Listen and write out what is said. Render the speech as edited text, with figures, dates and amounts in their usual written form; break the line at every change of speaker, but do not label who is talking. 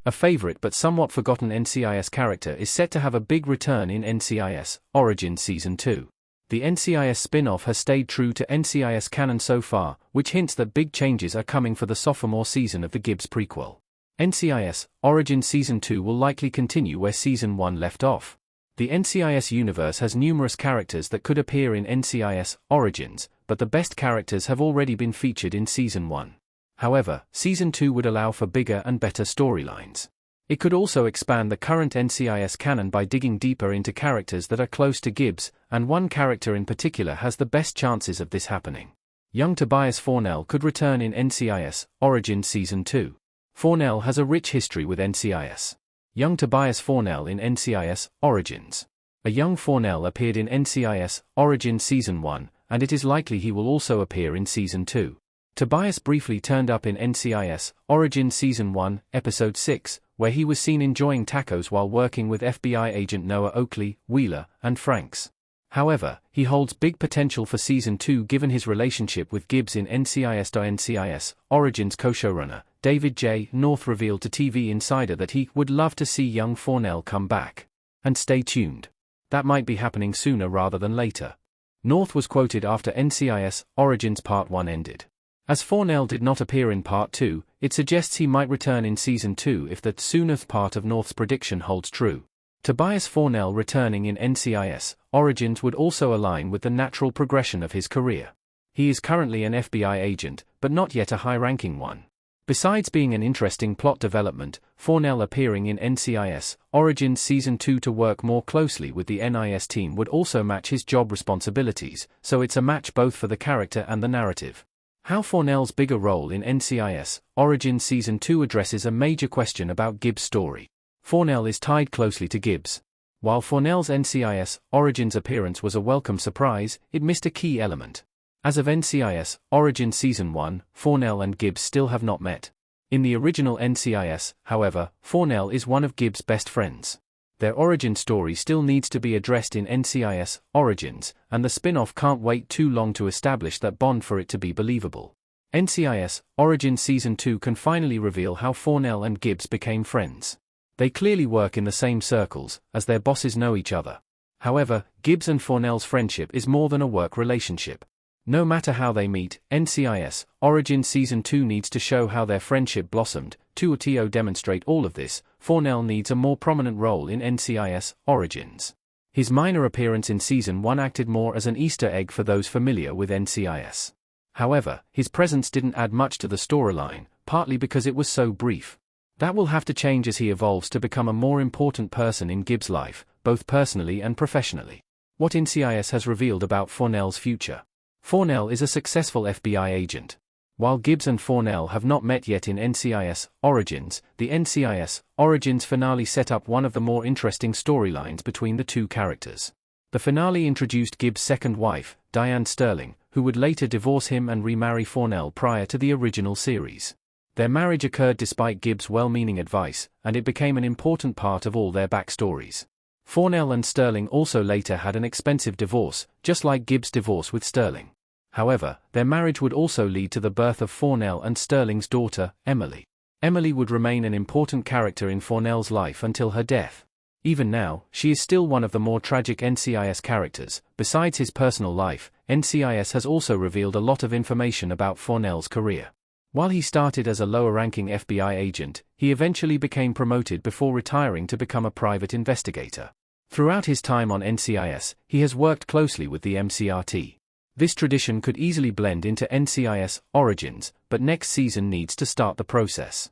A favorite but somewhat forgotten NCIS character is set to have a big return in NCIS Origins Season 2. The NCIS spin-off has stayed true to NCIS canon so far, which hints that big changes are coming for the sophomore season of the Gibbs prequel. NCIS Origins Season 2 will likely continue where Season 1 left off. The NCIS universe has numerous characters that could appear in NCIS Origins, but the best characters have already been featured in Season 1. However, Season 2 would allow for bigger and better storylines. It could also expand the current NCIS canon by digging deeper into characters that are close to Gibbs, and one character in particular has the best chances of this happening. Young Tobias Fornell could return in NCIS Origins Season 2. Fornell has a rich history with NCIS. Young Tobias Fornell in NCIS Origins. A young Fornell appeared in NCIS Origins Season 1, and it is likely he will also appear in Season 2. Tobias briefly turned up in NCIS Origins Season 1, Episode 6, where he was seen enjoying tacos while working with FBI agent Noah Oakley, Wheeler, and Franks. However, he holds big potential for Season 2 given his relationship with Gibbs in NCIS. NCIS Origins co-showrunner David J. North revealed to TV Insider that he would love to see young Fornell come back. And stay tuned. That might be happening sooner rather than later. North was quoted after NCIS Origins Part 1 ended. As Fornell did not appear in Part 2, it suggests he might return in Season 2 if the soonest part of North's prediction holds true. Tobias Fornell returning in NCIS Origins would also align with the natural progression of his career. He is currently an FBI agent, but not yet a high-ranking one. Besides being an interesting plot development, Fornell appearing in NCIS Origins Season 2 to work more closely with the NIS team would also match his job responsibilities, so it's a match both for the character and the narrative. How Fornell's bigger role in NCIS Origins Season 2 addresses a major question about Gibbs' story. Fornell is tied closely to Gibbs. While Fornell's NCIS Origins appearance was a welcome surprise, it missed a key element. As of NCIS Origins Season 1, Fornell and Gibbs still have not met. In the original NCIS, however, Fornell is one of Gibbs' best friends. Their origin story still needs to be addressed in NCIS Origins, and the spin-off can't wait too long to establish that bond for it to be believable. NCIS Origins Season 2 can finally reveal how Fornell and Gibbs became friends. They clearly work in the same circles, as their bosses know each other. However, Gibbs and Fornell's friendship is more than a work relationship. No matter how they meet, NCIS Origins Season 2 needs to show how their friendship blossomed. To demonstrate all of this, Fornell needs a more prominent role in NCIS Origins. His minor appearance in Season 1 acted more as an Easter egg for those familiar with NCIS. However, his presence didn't add much to the storyline, partly because it was so brief. That will have to change as he evolves to become a more important person in Gibbs' life, both personally and professionally. What NCIS has revealed about Fornell's future. Fornell is a successful FBI agent. While Gibbs and Fornell have not met yet in NCIS Origins, the NCIS Origins finale set up one of the more interesting storylines between the two characters. The finale introduced Gibbs' second wife, Diane Sterling, who would later divorce him and remarry Fornell prior to the original series. Their marriage occurred despite Gibbs' well-meaning advice, and it became an important part of all their backstories. Fornell and Sterling also later had an expensive divorce, just like Gibbs' divorce with Sterling. However, their marriage would also lead to the birth of Fornell and Sterling's daughter, Emily. Emily would remain an important character in Fornell's life until her death. Even now, she is still one of the more tragic NCIS characters. Besides his personal life, NCIS has also revealed a lot of information about Fornell's career. While he started as a lower-ranking FBI agent, he eventually became promoted before retiring to become a private investigator. Throughout his time on NCIS, he has worked closely with the MCRT. This tradition could easily blend into NCIS Origins, but next season needs to start the process.